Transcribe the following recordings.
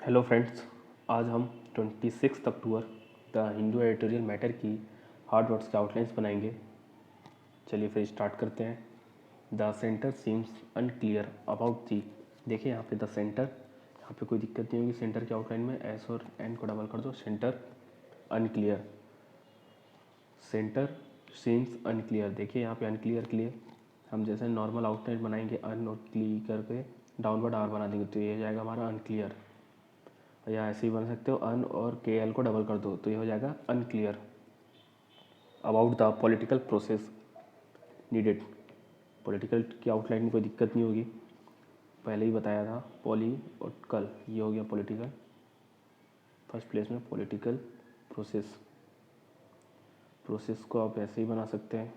Hello friends, आज हम 26 अक्टूबर the Hindu editorial matter की हार्ड वर्ड्स के आउटलाइंस बनाएंगे। चलिए फिर स्टार्ट करते हैं। The centre seems unclear about the. देखिए यहाँ पे द सेंटर, यहाँ पे कोई दिक्कत नहीं होगी। सेंटर के आउटलाइन में एस और एन को डबल कर दो। Centre unclear, centre seems unclear. देखिए यहाँ पे अनक्लियर के लिए हम जैसे नॉर्मल आउटलाइन बनाएंगे, अन और क्लियर करके डाउनवर्ड आर बना देंगे तो ये हो जाएगा हमारा अनक्लियर। या ऐसे ही बन सकते हो, अन और के एल को डबल कर दो तो ये हो जाएगा unclear. About the political process needed. Political की आउटलाइन में कोई दिक्कत नहीं होगी, पहले ही बताया था। पॉली और कल, ये हो गया पॉलिटिकल। फर्स्ट प्लेस में पॉलिटिकल प्रोसेस, प्रोसेस को आप ऐसे ही बना सकते हैं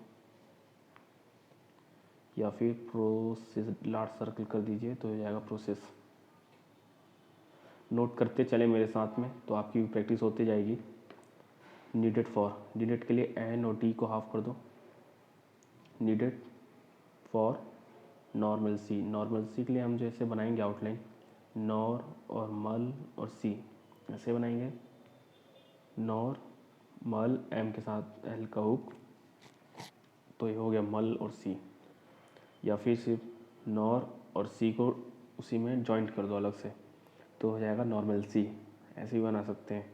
या फिर प्रोसेस लार्ज सर्कल कर दीजिए तो हो जाएगा प्रोसेस। नोट करते चले मेरे साथ में तो आपकी भी प्रैक्टिस होती जाएगी। नीडेड फॉर, नीडेड के लिए एन और डी को हाफ कर दो। Needed for normal C, normal C के लिए हम जैसे बनाएंगे आउटलाइन, नॉर और मल और सी ऐसे बनाएंगे। नॉर मल एम के साथ एल का हुक तो ये हो गया मल और सी। या फिर सिर्फ नॉर और सी को उसी में जॉइंट कर दो अलग से तो हो जाएगा नॉर्मल सी। ऐसे ही बना सकते हैं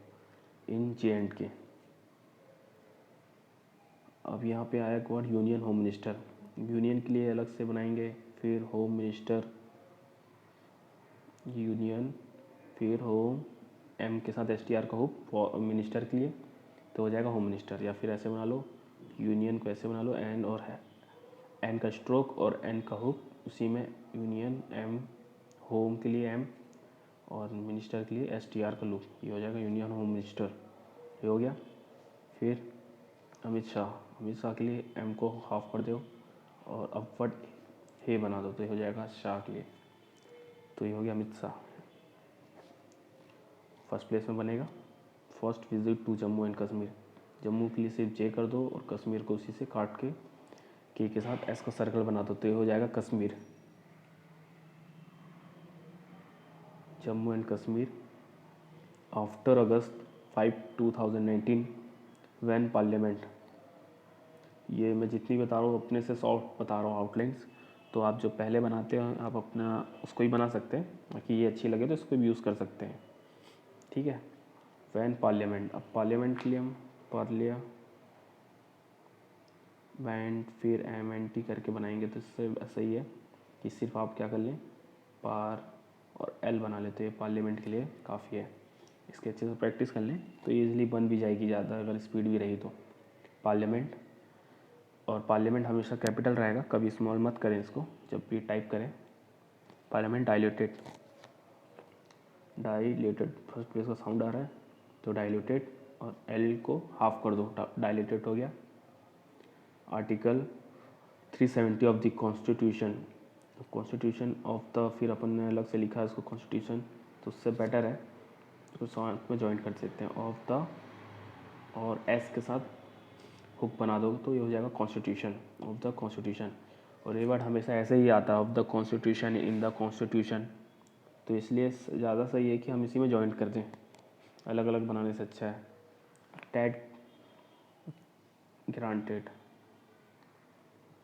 इन जे एंड के। अब यहाँ पे आया एक word union home minister. Union के लिए अलग से बनाएंगे, फिर होम मिनिस्टर, यूनियन, फिर होम एम के साथ एस टी आर का हुक मिनिस्टर के लिए तो हो जाएगा होम मिनिस्टर। या फिर ऐसे बना लो, यूनियन को ऐसे बना लो, एन और एन का स्ट्रोक और एन का हुक उसी में यूनियन एम, होम के लिए एम और मिनिस्टर के लिए एस टी आर का लूप, ये हो जाएगा यूनियन होम मिनिस्टर। ये हो गया। फिर अमित शाह, अमित शाह के लिए एम को हाफ कर दो और अपवर्ड हे बना दो तो ये हो जाएगा शाह के लिए। तो ये हो गया अमित शाह। फर्स्ट प्लेस में बनेगा first visit to Jammu and Kashmir. Jammu के लिए सिर्फ जे कर दो और कश्मीर को उसी से काट के साथ एस का सर्कल बना दो तो ये हो जाएगा Kashmir. Jammu and Kashmir after August 5, 2019 when parliament. ये मैं जितनी बता रहा हूँ अपने से सॉफ्ट बता रहा हूँ आउटलाइंस, तो आप जो पहले बनाते हो आप अपना उसको ही बना सकते हैं, बाकी ये अच्छी लगे तो इसको भी यूज़ कर सकते हैं। ठीक है। वैन पार्लियामेंट, अब पार्लियामेंट के लिए हम पार्लिया वैन फिर एम एन टी करके बनाएंगे तो इससे ऐसा ही है कि सिर्फ आप क्या कर लें, पार और एल बना लेते हैं, पार्लियामेंट के लिए काफ़ी है। इसके अच्छे से प्रैक्टिस कर लें तो ईजिली बन भी जाएगी ज़्यादा अगर स्पीड भी रही तो। पार्लियामेंट, और पार्लियामेंट हमेशा कैपिटल रहेगा, कभी स्मॉल मत करें इसको जब भी टाइप करें। Parliament diluted, dilated first place का साउंड आ रहा है तो डाइल्यूटेड और एल को हाफ कर दो, डाइलेटेड हो गया। Article 370 of the constitution, constitution of the, फिर अपन ने अलग से लिखा है इसको कॉन्स्टिट्यूशन तो उससे बेटर है तो साथ में ज्वाइन कर सकते हैं। ऑफ द और एस के साथ हुक बना दो तो ये हो जाएगा कॉन्स्टिट्यूशन, ऑफ द कॉन्स्टिट्यूशन। और ये वर्ड हमेशा ऐसे ही आता है, of the constitution, in the constitution, तो इसलिए ज़्यादा सही है कि हम इसी में ज्वाइन कर दें, अलग अलग बनाने से अच्छा है। टैड ग्रांटेड,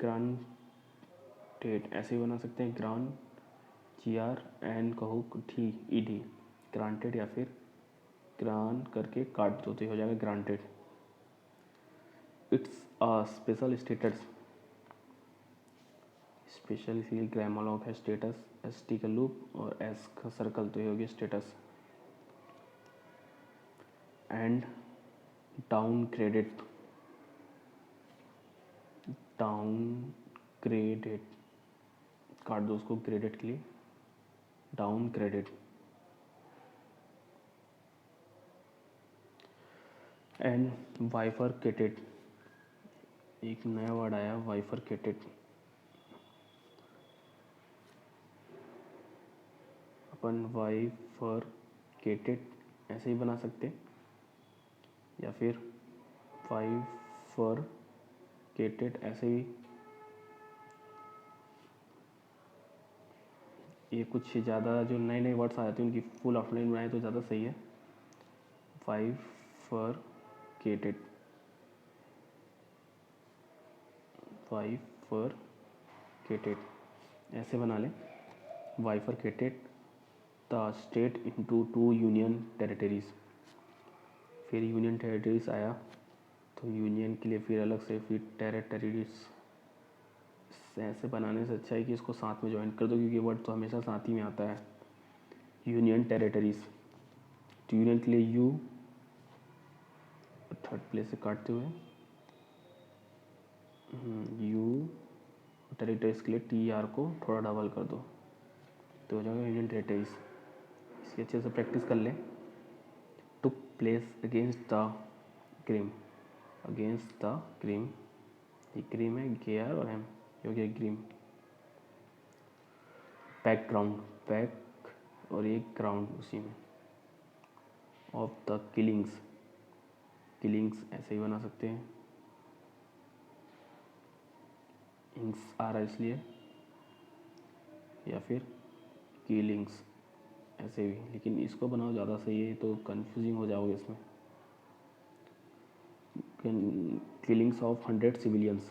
ग्रांटेड ऐसे ही बना सकते हैं, ग्रान जी आर एन का hook D E D, granted या फिर ग्रान करके काट दो तो ये हो जाएगा granted. It's a special status, special के लिए ग्रामर ऑफ है स्टेटस, एस टी का लूप और एस का सर्कल तो ये हो गया status. And down graded, down graded काट दो उसको, ग्रेडेड के लिए डाउन ग्रेडेड। एंड वाइफरकेटेड, एक नया वर्ड आया वाइफरकेटेड, अपन वाइफरकेटेड ऐसे ही बना सकते या फिर वाइफरकेटेड ऐसे ही। ये कुछ ज़्यादा जो नए नए वर्ड्स आ जाते हैं उनकी फुल आउटलाइन बनाए तो ज़्यादा सही है। बाइफरकेटेड, बाइफरकेटेड ऐसे बना लें। Bifurcated the state into 2 union territories. फिर यूनियन टेरिटरीज आया तो यूनियन के लिए फिर अलग से फिर टेरिटरीज। ऐसे बनाने से अच्छा है कि इसको साथ में ज्वाइन कर दो, क्योंकि वर्ड तो हमेशा साथ ही में आता है। यूनियन टेरिटरीज, तो यूनियन के लिए यू थर्ड प्लेस से काटते हुए यू, टेरिटरीज के लिए टी आर को थोड़ा डबल कर दो तो हो जाएगा यूनियन टेरिटरीज। इसकी अच्छे से प्रैक्टिस कर लें। Took place against the cream, against the cream, ये क्रीम है के आर और एम, ये हो गया क्रीम। बैकग्राउंड, बैक और एक ग्राउंड उसी में। ऑफ द किलिंग्स, किलिंग्स ऐसे ही बना सकते हैं, इंग्स आ रहा है इसलिए, या फिर किलिंग्स ऐसे भी, लेकिन इसको बनाओ ज़्यादा सही है, तो कंफ्यूजिंग हो जाओगे इसमें। Killings of 100 civilians,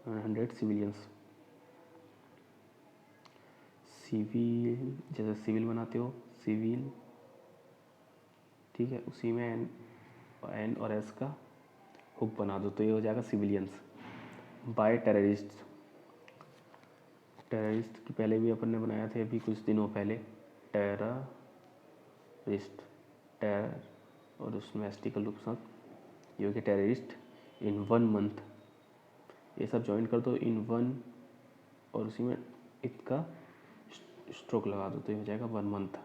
100 civilians. Civil, जैसे सिविल बनाते हो सिविल, ठीक है, उसी में एन और एस का हुक बना दो तो ये हो जाएगा सिविलियंस। बाय टेररिस्ट, टेररिस्ट की पहले भी अपन ने बनाया थे अभी कुछ दिनों पहले, टेररिस्ट, टेरर और उसमें एस्टिकल रूप साथ, ये हो गया टेररिस्ट। इन 1 मंथ, ये सब ज्वाइन कर दो इन 1 और उसी में इत का स्ट्रोक लगा दो तो ये हो जाएगा 1 month.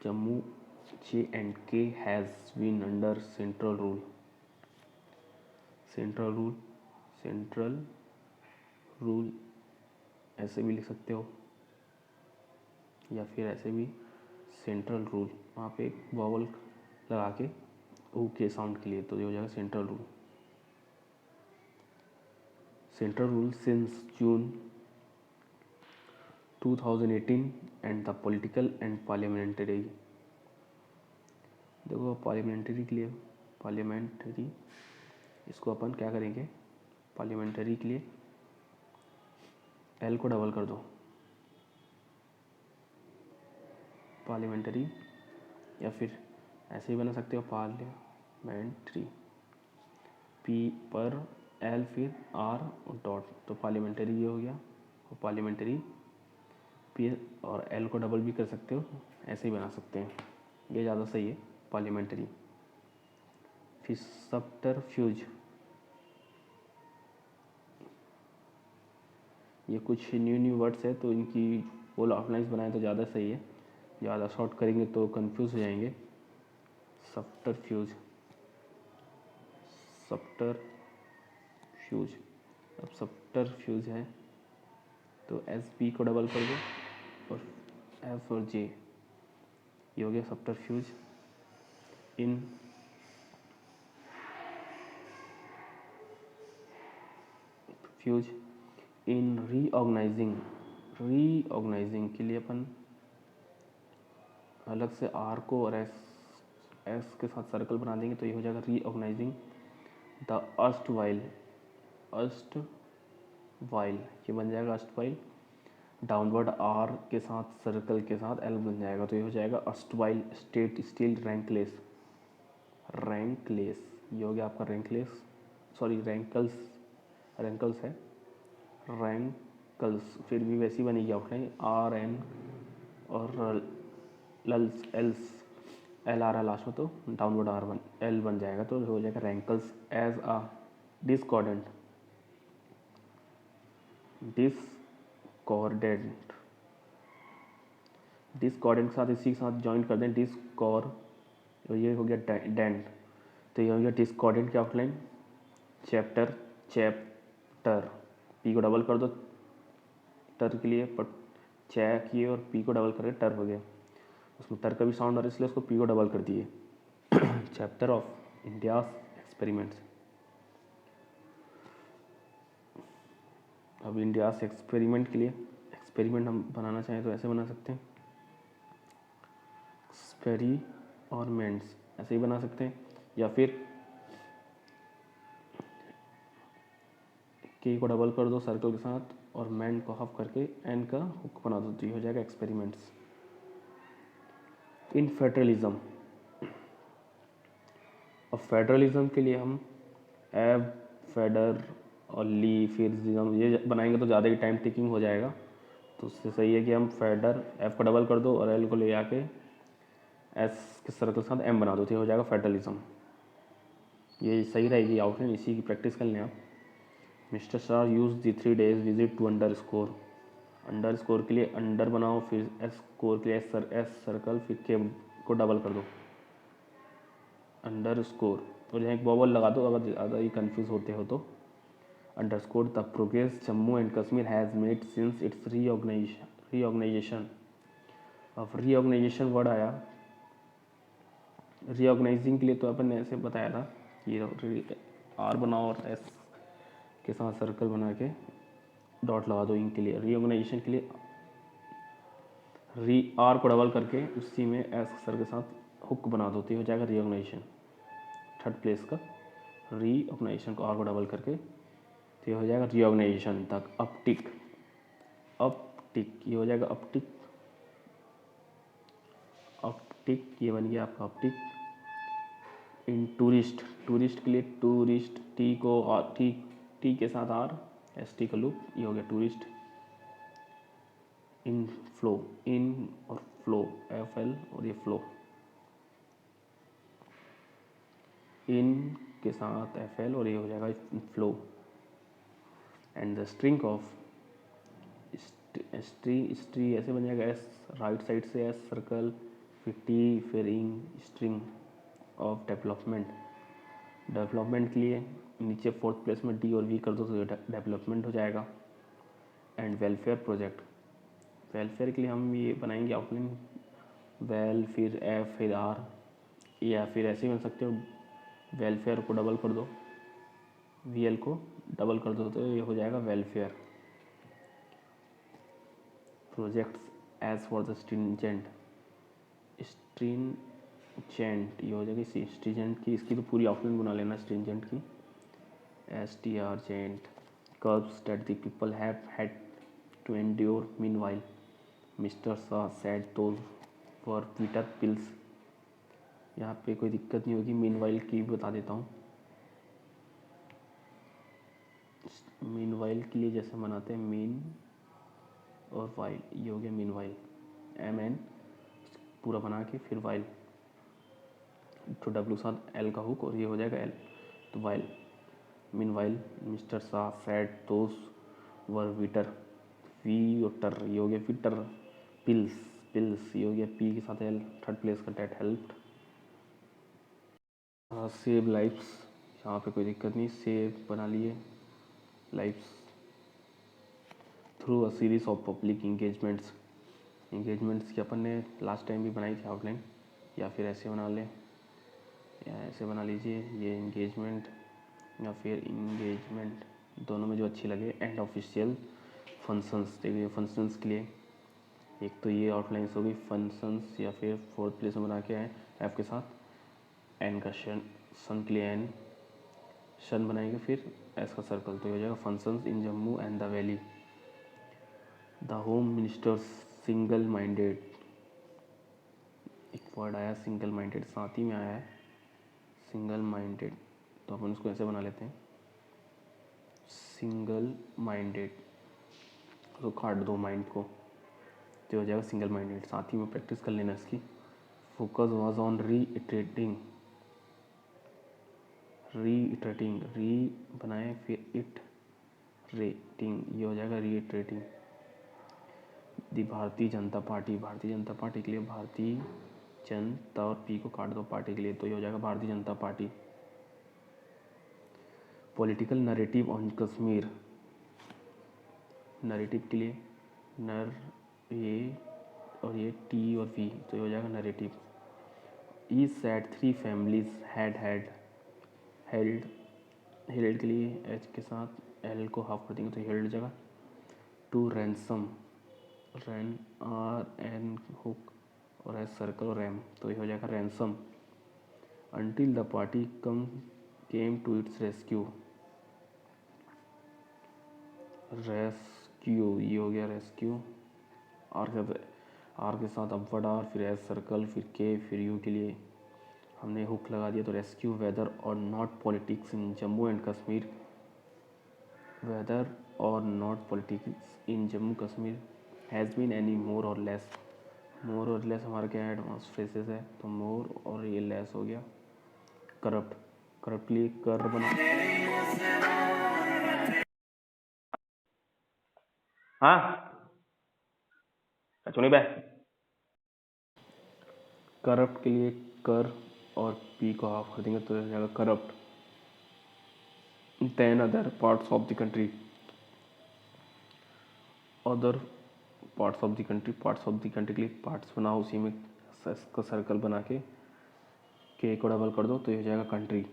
Jammu J&K has been under central rule, central rule, central rule ऐसे भी लिख सकते हो, या फिर ऐसे भी सेंट्रल रूल, वहाँ पे एक वॉवल लगा के ओ के साउंड के लिए, तो ये हो जाएगा central rule. Central rule since June 2018 and the political and parliamentary. देखो पार्लियामेंट्री के लिए, पार्लियामेंट्री इसको अपन क्या करेंगे, पार्लियामेंट्री के लिए एल को डबल कर दो, पार्लियामेंट्री, या फिर ऐसे ही बना सकते हो पार्लियामेंट्री, पी पर एल फिर आर और डॉट, तो पार्लियामेंट्री ये हो गया। और पार्लियामेंट्री पी और एल को डबल भी कर सकते हो, ऐसे ही बना सकते हैं, ये ज़्यादा सही है पार्लियामेंट्री। फिर सब्टरफ्यूज, ये कुछ न्यू वर्ड्स है तो इनकी फुल आउटलाइंस बनाए तो ज़्यादा सही है, ज़्यादा शॉर्ट करेंगे तो कंफ्यूज हो जाएंगे। सब्टरफ्यूज, सब्टरफ्यूज, अब सब्टरफ्यूज है तो एस बी को डबल कर दो और एफ और जे, ये हो गया सब्टरफ्यूज। इन फ्यूज, इन रीऑर्गेनाइजिंग, रीऑर्गेनाइजिंग के लिए अपन अलग से आर को और एस के साथ सर्कल बना देंगे तो ये हो जाएगा रीऑर्गेनाइजिंग द अर्स्टवाइल, अर्स्टवाइल ये बन जाएगा अर्स्टवाइल, डाउनवर्ड आर के साथ सर्कल के साथ एल बन जाएगा तो ये हो जाएगा अर्स्टवाइल स्टेट स्टिल रैंकलेस, रैंकलेस ये हो गया आपका रैंकलेस, सॉरी रैंकल्स, रैंकल्स है रैंकल्स, फिर भी वैसी बनेगी आउटलाइन आर एन और लल्स एल्स एल आ रहा लास्ट में तो डाउनवर्ड आर वन एल बन जाएगा तो हो जाएगा rankles as a discordant, discordant, discordant के साथ इसी के साथ ज्वाइन कर दें डिस्कॉर, तो ये हो गया डेंट, तो ये हो गया डिस्कॉर्डेंट की आउटलाइन। चैप्टर, चैप्टर पी को डबल कर दो टर के लिए, पर चै किए और पी को डबल करके टर हो गया, उसमें टर का भी साउंड आ रहा है इसलिए उसको पी को डबल कर दिए। चैप्टर ऑफ इंडियाज एक्सपेरिमेंट्स, अब इंडिया से एक्सपेरिमेंट के लिए एक्सपेरिमेंट हम बनाना चाहें तो ऐसे बना सकते हैं, एक्सपेरिमेंट्स ऐसे ही बना सकते हैं, या फिर के को डबल कर दो सर्कल के साथ और मैन को हाफ करके एन का हुक बना दो, तो ये हो जाएगा एक्सपेरिमेंट्स। इन फेडरलिज्म, अब फेडरलिज्म के लिए हम एव, फेडर और ली फिर ये बनाएंगे तो ज़्यादा ही टाइम टेकिंग हो जाएगा, तो उससे सही है कि हम फेडर एफ को डबल कर दो और एल को ले आके एस के सर्कल के साथ एम बना दो, तो ये हो जाएगा फेडरलिज्म। ये सही रहेगी आउटलाइन, इसी की प्रैक्टिस कर लें आप। Mister star use the 3 days visit to under score, under score के लिए अंडर बनाओ, फिर एस स्कोर के लिए एस सर्कल, फिर के को डबल कर दो अंडर स्कोर, और यहाँ एक बॉबल लगा दो अगर ज़्यादा ही कन्फ्यूज़ होते हो तो। Under score the progress Jammu and Kashmir has made since its reorganisation. अब रीऑर्गेनाइजेशन वर्ड आया, रीऑर्गेनाइजिंग के लिए तो अपन ने ऐसे बताया था कि आर बनाओ और एस के साथ सर्कल बना के डॉट लगा दो इंक के लिए। रीऑर्गेनाइजेशन के लिए री आर को डबल करके उसी में एस सर के साथ हुक बना दो, तो हो जाएगा रीऑर्गेनाइजेशन। थर्ड प्लेस का रीऑर्गेनाइजेशन को आर को डबल करके, तो ये हो जाएगा रीऑर्गेनाइजेशन तक। अपटिक, अपटिक ये हो जाएगा अपटिक, अपटिक ये बन गया आपका अपटिक। इन टूरिस्ट, टूरिस्ट के लिए टूरिस्ट टी को आर, टी के साथ आर, एस टी का लूप, ये हो गया टूरिस्ट। इन फ्लो, इन और फ्लो एफ एल और ये फ्लो, इन के साथ एफ एल और ये हो जाएगा flow. And the string of स्ट्री ऐसे बन जाएगा, एस राइट साइड से एस सर्कल, फिर टी, फिर N, string of development. Development के लिए नीचे फोर्थ प्लेस में डी और वी कर दो तो डेवलपमेंट हो जाएगा। एंड वेलफेयर प्रोजेक्ट, वेलफेयर के लिए हम ये बनाएंगे आउटलाइन, वेल फिर एफ फिर आर, या फिर ऐसे ही बन सकते हो, वेलफेयर को डबल कर दो, वी एल को डबल कर दो, तो ये हो जाएगा welfare. Projects as for the stringent, stringent ये हो जाएगी स्ट्रिंजेंट की, इसकी तो पूरी आउटलाइन बना लेना स्ट्रिंजेंट की। S T R gent, curbs that the people have had to endure meanwhile mister Shah said those were bitter pills. यहाँ पे कोई दिक्कत नहीं होगी, मीनवाइल की बता देता हूँ। मीनवाइल के लिए जैसे बनाते हैं मीन और वाइल, ये हो गया मीनवाइल, एम एन पूरा बना के फिर वाइल, तो डब्ल्यू साथ एल का हुक और ये हो जाएगा एल, तो while. Meanwhile mister Shah said those were bitter, we और टर ये हो गया विटर, पिल्स, पिल्स ये हो गया पी के साथ एल, थर्ड प्लेस का डेट हेल्प्ड। सेव लाइफ्स, यहाँ पे कोई दिक्कत नहीं, सेव बना लिए lives through a series of public engagements. Engagements की अपन ने लास्ट टाइम भी बनाई थी आउटलाइन, या फिर ऐसे बना लें, या ऐसे बना लीजिए, ये इंगेजमेंट या फिर इंगेजमेंट, दोनों में जो अच्छी लगे। एंड ऑफिशियल फंक्शंस, देखिए फंक्शंस के लिए एक तो ये आउटलाइंस होगी फंक्शंस, या फिर फोर्थ प्लेस में बना के आए एफ के साथ एन का सन के लिए एन, सन बनाएंगे फिर एस का सर्कल, तो हो जाएगा functions in Jammu and the valley. The home ministers single minded, एक वर्ड आया सिंगल माइंडेड, साथ ही में आया है सिंगल माइंडेड, तो अपन उसको ऐसे बना लेते हैं सिंगल माइंडेड, तो काट दो माइंड को, तो हो जाएगा सिंगल माइंडेड। साथ ही में प्रैक्टिस कर लेना इसकी। Focus was on reiterating, reiterating, री बनाए फिर इट रेटिंग, ये हो जाएगा रीइटरेटिंग। दी भारतीय जनता पार्टी, भारतीय जनता पार्टी के लिए भारतीय जनता और पी को काट दो पार्टी के लिए, तो ये हो जाएगा Bharatiya Janata party. Political narrative on Kashmir, narrative के लिए नर ये और ये टी और वी, तो ये हो जाएगा narrative. E sad 3 families had held, held के लिए एच के साथ एल को हाफ कर देंगे तो हेल्ड जगह to ransom, ran R N hook और एस सर्कल और एम, तो ये हो जाएगा ransom. Until the party came to its rescue, rescue ये हो गया रेस्क्यू। आर के साथ अपवर्ड आर, फिर एस सर्कल, फिर के, फिर यू के लिए हमने हुक लगा दिया, तो rescue whether or not politics in Jammu and Kashmir, whether or not politics in Jammu Kashmir has been any more or less, more or less हमारा क्या एडवांस फ्रेजेस है, तो मोर और ये लेस हो गया। करप्ट, करप्ट के लिए कर बना, हाँ चुनी बे, करप्ट के लिए कर और पी को हाफ कर देंगे तो हो जाएगा corrupt. Then other parts of the country, other parts of the country, parts of the country के लिए पार्ट्स बनाओ, उसी में इसका सर्कल बना के को डबल कर दो तो ये हो जाएगा country.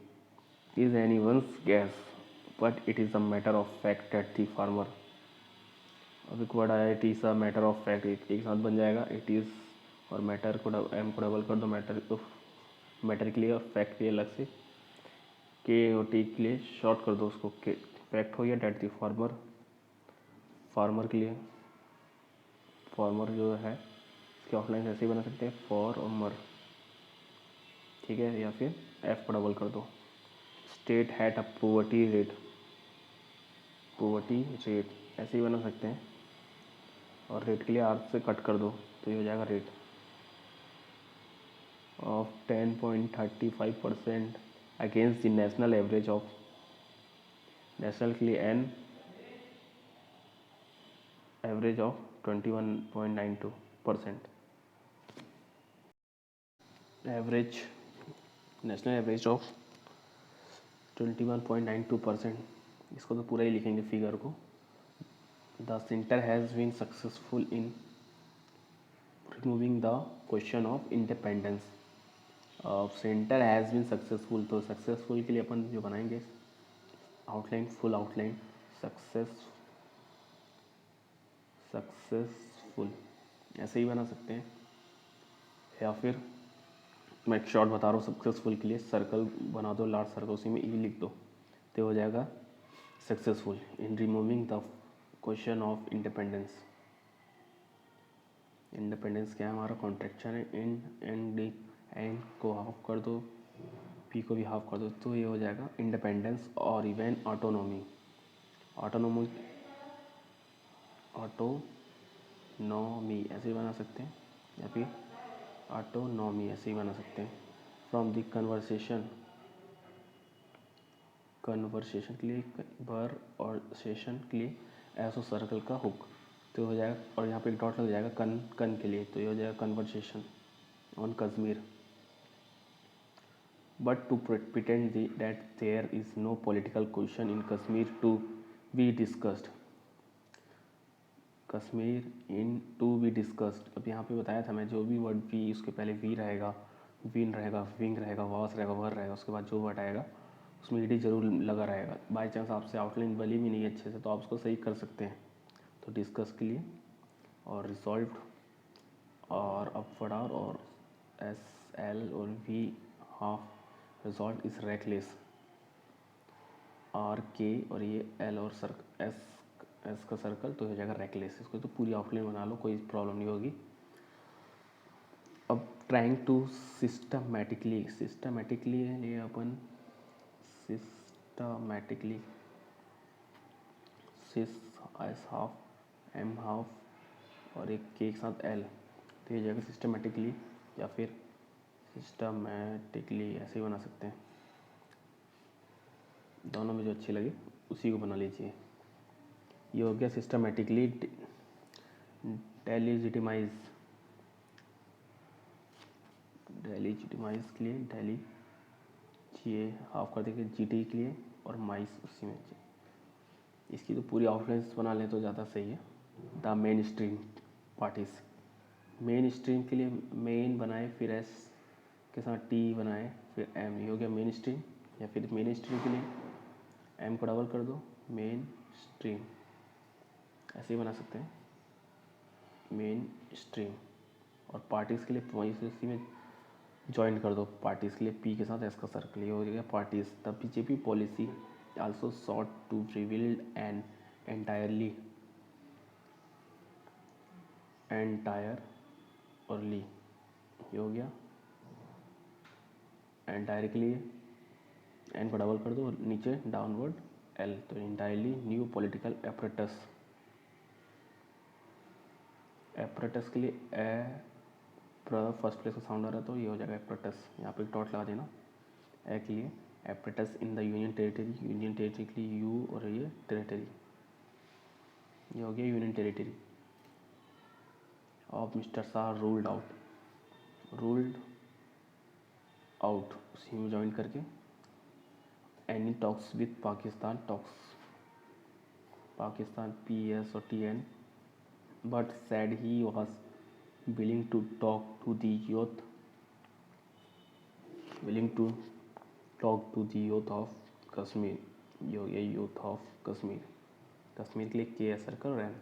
Is anyone's guess but it is a matter of fact that the farmer, अब एक वर्ड आया it is a matter of fact, एक साथ बन जाएगा इट इज़ और मैटर को एम को डबल कर दो, मैटर तो मैटर के लिए और फैक्ट के लिए अलग से के और टी के लिए शॉर्ट कर दो उसको, के फैक्ट हो गया डेट दी फार्मर। फार्मर के लिए फार्मर जो है इसके ऑफलाइन ऐसे ही बना सकते हैं फॉर और मर, ठीक है, या फिर एफ को डबल कर दो। स्टेट हैट अ पोवर्टी रेट, पोवर्टी रेट ऐसे ही बना सकते हैं और रेट के लिए आर से कट कर दो तो ये हो जाएगा rate of 10.35% against the national average of, national के लिए N average of 21.92%, average national average of 21.92%, इसको तो पूरा ही लिखेंगे फिगर को। The centre has been successful in removing the question of independence, centre has been successful, तो successful के लिए अपन जो बनाएंगे आउटलाइन, फुल आउटलाइन, सक्सेसफुल ऐसे ही बना सकते हैं, या फिर मैं एक शॉर्ट बता रहा हूँ सक्सेसफुल के लिए, सर्कल बना दो लार्ज सर्कल, उसी में ई लिख दो तो हो जाएगा successful in removing the question of independence. Independence क्या है हमारा कॉन्ट्रैक्शन है, इन एंड डी, एन को हाफ कर दो, पी को भी हाफ कर दो तो ये हो जाएगा इंडिपेंडेंस और इवन ऑटोनॉमी, ऑटोनॉमी ऑटोनॉमी ऐसे ही बना सकते हैं, या फिर ऑटोनॉमी ऐसे ही बना सकते हैं। फ्रॉम द कन्वर्सेशन, कन्वर्सेशन के लिए बर और सेशन के लिए ऐसो सर्कल का हुक तो हो जाएगा, और यहाँ पे एक डॉट लग जाएगा कन के लिए तो ये हो जाएगा conversation on Kashmir. But to pretend that there is no political question in Kashmir to be discussed, Kashmir in to be discussed, अब यहाँ पे बताया था मैं जो भी वर्ड वी उसके पहले वी रहेगा, विन रहेगा, विंग रहेगा, वास रहेगा, वर रहेगा, उसके बाद जो वर्ड आएगा उसमें ईडी जरूर लगा रहेगा। बाई चांस आपसे आउटलाइन बनी भी नहीं अच्छे से तो आप उसको सही कर सकते हैं, तो डिस्कस के लिए और रिजॉल्व और अपवर्ड आर और एस एल और V half, resolve is reckless, R K और ये एल और एस का सर्कल तो हो जाएगा रेकलेस, इसको तो पूरी आउटलाइन बना लो कोई प्रॉब्लम नहीं होगी। अब ट्राइंग टू सिस्टमैटिकली, सिस्टमैटिकली ये अपन सिस्टमैटिकली सिस एस हाफ एम हाफ और एक के साथ एल तो ये जाएगा सिस्टमैटिकली, या फिर सिस्टमैटिकली ऐसे ही बना सकते हैं, दोनों में जो अच्छी लगे उसी को बना लीजिए। ये हो गया सिस्टमैटिकली डेलीजिटिमाइज, डेलीजिटिमाइज के लिए डेली ये हाफ कर देंगे जी टी के लिए और माइस उसी में, इसकी तो पूरी आउटलाइंस बना लें तो ज़्यादा सही है। The main stream parties, main stream के लिए मेन बनाए फिर एस के साथ टी बनाए फिर एम, ये हो गया मेन स्ट्रीम, या फिर मेन स्ट्रीम के लिए एम को डबल कर दो मेन स्ट्रीम, ऐसे ही बना सकते हैं, मेन स्ट्रीम। और पार्टीज़ के लिए वहीं से इसी में ज्वाइन कर दो, पार्टीज़ के लिए पी के साथ एस का सर्कल, ये हो गया parties. The BJP policy also sought to revealed and entirely entirely, ये हो गया एंटायर के लिए एन को डबल कर दो, नीचे डाउनवर्ड एल, तो entirely new political apparatus. Apparatus के लिए ए फर्स्ट प्लेस का साउंड आ रहा है तो ये हो जाएगा एपरेटस, यहाँ पे डॉट लगा देना। ए के लिए apparatus in the union territory, union territory के लिए यू और ये टेरिटरी, ये हो गया union territory of mister Shah ruled out, उसी में ज्वाइन करके any talks with Pakistan, talks Pakistan PS और TN, but said he was willing to talk to the youth of Kashmir, ये हो गया यूथ ऑफ कश्मीर। कश्मीर के लिए के सर्कल रैन